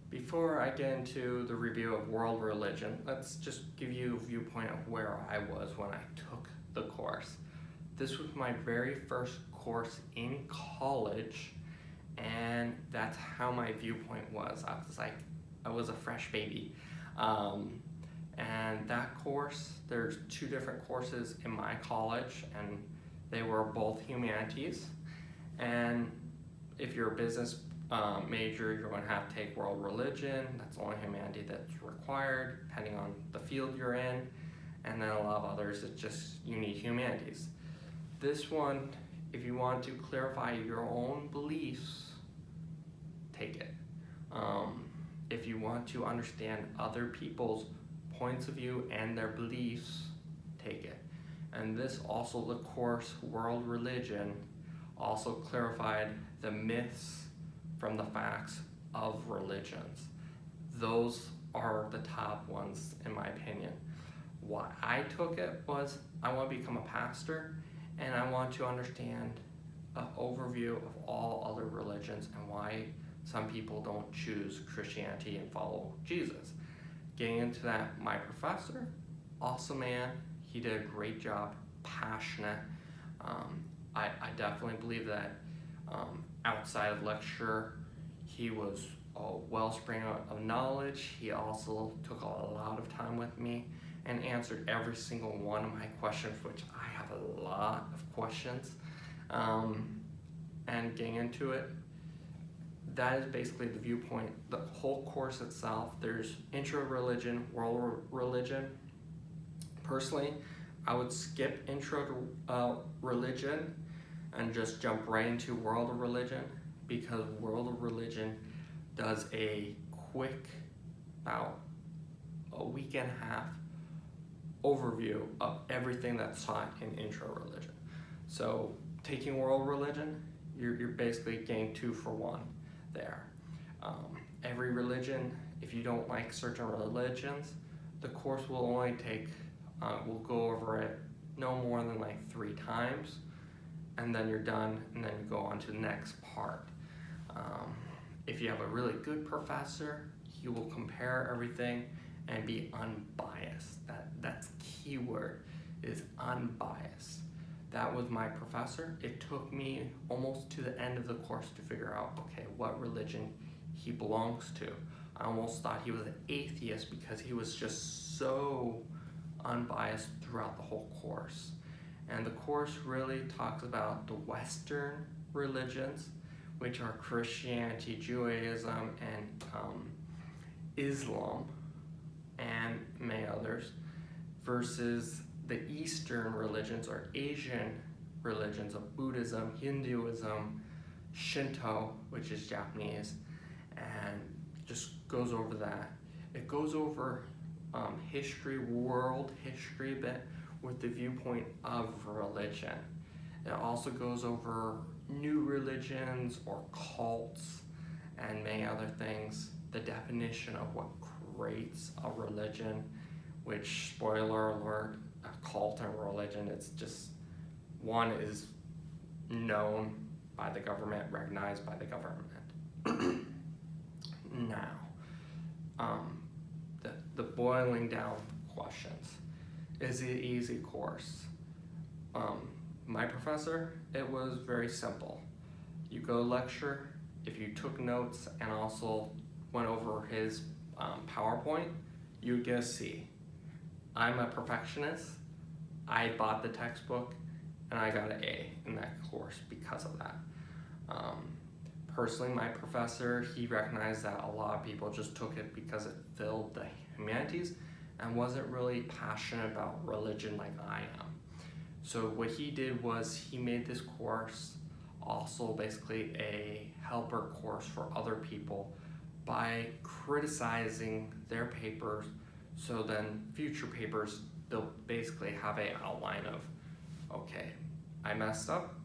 Before I get into the review of world religion, let's just give you a viewpoint of where I was when I took the course. This was my very first course in college, and that's how my viewpoint was. I was a fresh baby. And that course, there's two different courses in my college, and they were both humanities. And if you're a business major, you're going to have to take world religion. That's the only humanity that's required, depending on the field you're in. And then a lot of others, it's just you need humanities. This one, if you want to clarify your own beliefs, take it. If you want to understand other people's points of view and their beliefs, take it. And this also, the course World Religion, also clarified the myths from the facts of religions. Those are the top ones in my opinion. Why I took it was I want to become a pastor, and I want to understand an overview of all other religions and why some people don't choose Christianity and follow Jesus. Getting into that, my professor, awesome man, he did a great job, passionate. I definitely believe that outside of lecture, he was a wellspring of knowledge. He also took a lot of time with me and answered every single one of my questions, which I have a lot of questions. And getting into it, that is basically the viewpoint. The whole course itself, there's intro religion, world religion. Personally, I would skip intro to religion and just jump right into world religion, because world religion does a quick, about a week and a half overview of everything that's taught in intro religion. So taking world religion, you're basically getting 2 for 1 there. Every religion, if you don't like certain religions, the course will only take, we'll go over it no more than like 3 times, and then you're done, and then you go on to the next part. If you have a really good professor, he will compare everything and be unbiased. That's key word, is unbiased. That was my professor. It took me almost to the end of the course to figure out, okay, what religion he belongs to. I almost thought he was an atheist because he was just so unbiased throughout the whole course. And the course really talks about the Western religions, which are Christianity, Judaism, and Islam, and many others, versus the Eastern religions or Asian religions of Buddhism, Hinduism, Shinto, which is Japanese, and just goes over that. It goes over history, world history a bit, with the viewpoint of religion. It also goes over new religions or cults and many other things, the definition of what creates a religion, which, spoiler alert, a cult and religion, it's just, one is known by the government, recognized by the government. Now, the boiling down questions. Is it an easy course? My professor, it was very simple. You go lecture, if you took notes and also went over his PowerPoint, you would get a C. I'm a perfectionist. I bought the textbook and I got an A in that course because of that. Personally, my professor, he recognized that a lot of people just took it because it filled the humanities and wasn't really passionate about religion like I am. So what he did was he made this course also basically a helper course for other people by criticizing their papers, so then future papers, they'll basically have an outline of, okay, I messed up,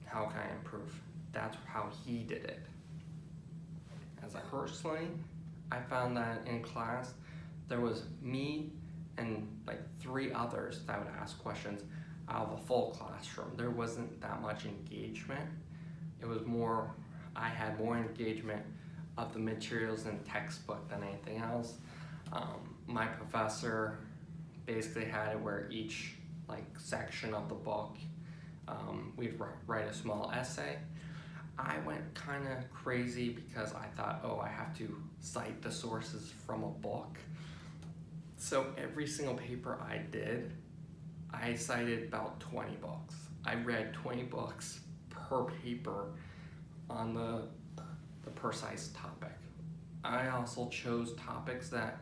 how can I improve? That's how he did it. As personally, I found that in class, there was me and like 3 others that would ask questions out of a full classroom. There wasn't that much engagement. It was more, I had more engagement of the materials in the textbook than anything else. My professor basically had it where each section of the book, we'd write a small essay. I went kind of crazy because I thought, I have to cite the sources from a book. So every single paper I did, I cited about 20 books. I read 20 books per paper on the precise topic. I also chose topics that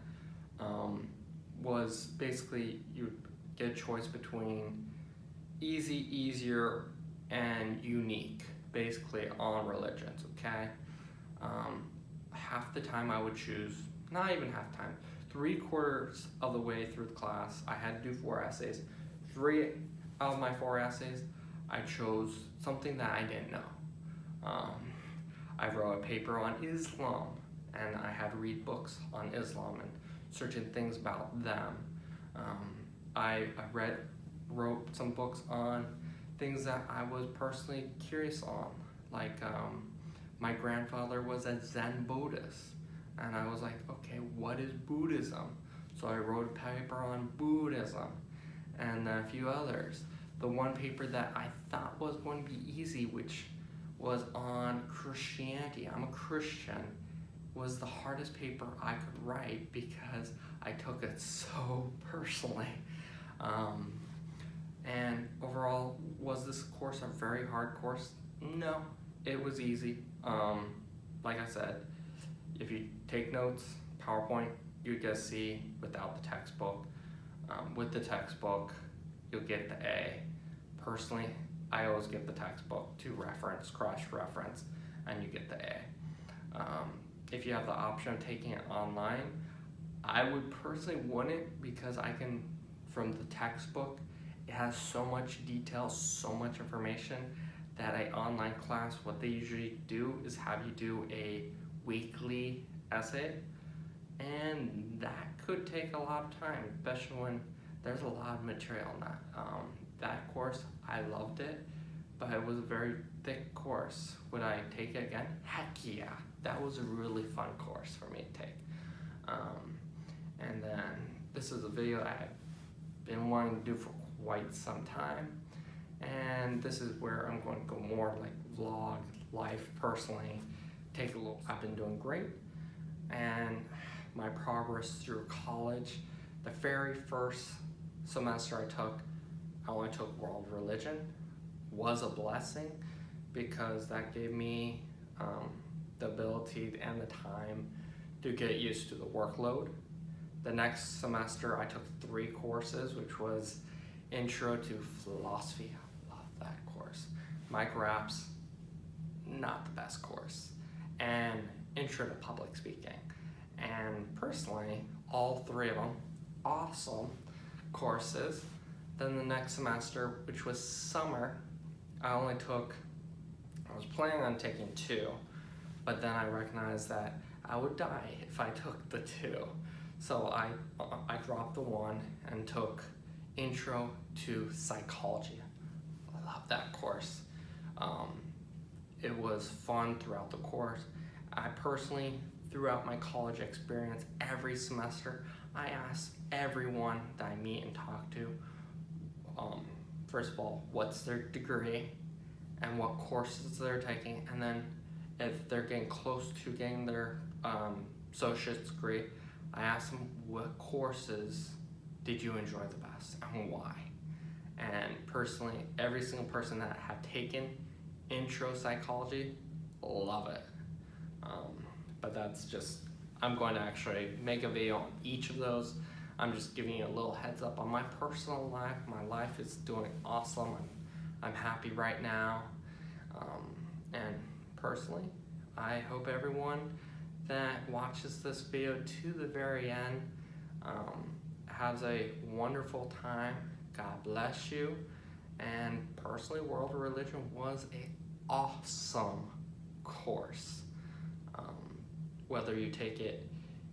was basically you get a choice between easy, easier, and unique, basically on religions, okay? Half the time I would choose, not even half the time, 3/4 of the way through the class, I had to do 4 essays. 3 out of my 4 essays, I chose something that I didn't know. I wrote a paper on Islam, and I had to read books on Islam and certain things about them. I wrote some books on things that I was personally curious on, my grandfather was a Zen Buddhist, and I was like, okay, what is Buddhism? So I wrote a paper on Buddhism and a few others. The one paper that I thought was going to be easy, which was on Christianity, I'm a Christian, was the hardest paper I could write because I took it so personally. And overall, was this course a very hard course? No, it was easy. Like I said, if you take notes, PowerPoint, you get a C without the textbook. With the textbook, you'll get the A. Personally, I always get the textbook to reference, cross-reference, and you get the A. If you have the option of taking it online, I would personally wouldn't, because I can, from the textbook, it has so much detail, so much information, that an online class, what they usually do is have you do a weekly essay, and that could take a lot of time, especially when there's a lot of material in that. That course, I loved it, but it was a very thick course. Would I take it again? Heck yeah, that was a really fun course for me to take. And then this is a video I've been wanting to do for quite some time, and this is where I'm going to go more vlog life personally. Take a look. I've been doing great, and my progress through college. The very first semester I only took world religion. Was a blessing because that gave me the ability and the time to get used to the workload. The next semester I took 3 courses, which was Intro to Philosophy. I love that course. Microapps, not the best course. And Intro to Public Speaking. And personally, all 3 of them, awesome courses. Then the next semester, which was summer, I was planning on taking 2, but then I recognized that I would die if I took the 2. So I dropped the 1 and took Intro to Psychology. I love that course. It was fun throughout the course. I personally, throughout my college experience, every semester, I asked everyone that I meet and talk to, first of all, what's their degree and what courses they're taking, and then if they're getting close to getting their associate's degree, I asked them, what courses did you enjoy the best and why? And personally, every single person that have taken Intro Psychology, love it. But that's just, I'm going to actually make a video on each of those. I'm just giving you a little heads up on my personal life. My life is doing awesome. I'm happy right now. And personally, I hope everyone that watches this video to the very end has a wonderful time. God bless you. And personally, World Religion was an awesome course. Whether you take it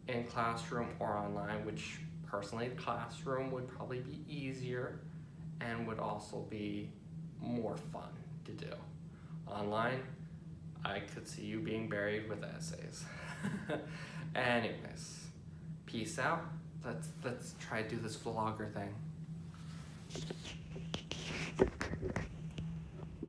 in classroom or online, which personally, classroom would probably be easier and would also be more fun to do. Online, I could see you being buried with essays. Anyways, peace out. Let's try to do this vlogger thing.